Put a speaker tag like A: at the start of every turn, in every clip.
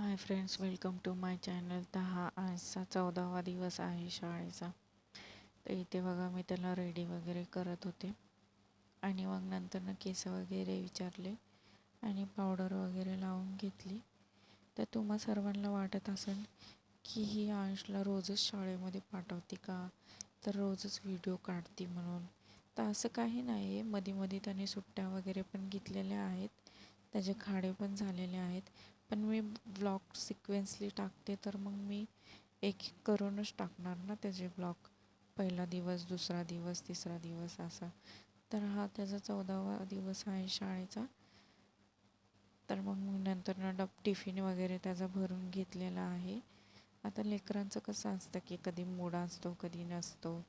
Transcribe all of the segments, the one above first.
A: High friends, welcome to my channel. तर हा आजचा 14वा दिवस आहे शाळेचा. तर इथे बघा, मी त्याला रेडी वगैरे करत होते आणि मग नंतर केस वगैरे विचारले आणि पावडर वगैरे लावून घेतली. तर तुम्हा सर्वांना वाटत असेल की ही अंशला रोजच शाळेमध्ये पाठवते का, तर रोजच व्हिडिओ काढते म्हणून. तर असं काही नाही आहे. मध्ये मध्ये त्याने सुट्ट्या वगैरे पण घेतलेल्या आहेत, त्याचे खाडे पण झालेले आहेत. पण मी ब्लॉग सिक्वेन्सली टाकते, तर मग मी एक एक करूनच टाकणार ना त्याचे ब्लॉग. पहिला दिवस, दुसरा दिवस, तिसरा दिवस असा. तर हा त्याचा 14वा दिवस आहे शाळेचा. तर मग मी नंतर टिफिन वगैरे त्याचा भरून घेतलेला आहे. आता लेकरांचं कसं असतं की कधी मूड असतो, कधी नसतो.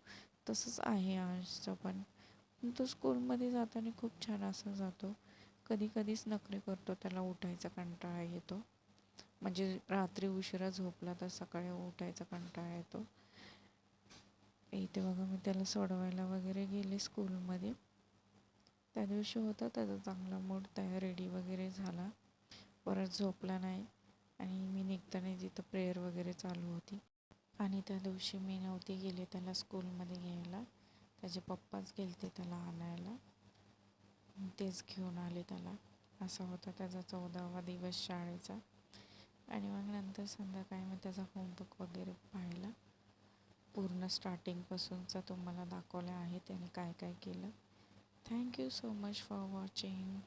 A: तसंच आहे अंशचं पण. तो स्कूलमध्ये जाताना खूप छान असं जातो. कधी कधीच नखरे करतो, त्याला उठायचा कंटाळा येतो. म्हणजे रात्री उशिरा झोपला तर सकाळी उठायचा कंटाळा येतो. इथे बघा, मी त्याला सोडवायला वगैरे गेले स्कूलमध्ये. त्या दिवशी होता त्याचा चांगला मूड, त्या रेडी वगैरे झाला, परत झोपला नाही. आणि मी निघताना तिथं प्रेयर वगैरे चालू होती. आणि त्या दिवशी मी नव्हते गेले त्याला स्कूलमध्ये घ्यायला, त्याचे पप्पाच गेलते त्याला आणायला. तेच घेऊन आले त्याला. असा होता त्याचा 14वा दिवस शाळेचा. आणि मग नंतर संध्याकाळी मी त्याचा होमवर्क वगैरे पाहिला. पूर्ण स्टार्टिंगपासूनचा तुम्हाला दाखवला आहे त्याने काय काय केलं. Thank you so much for watching.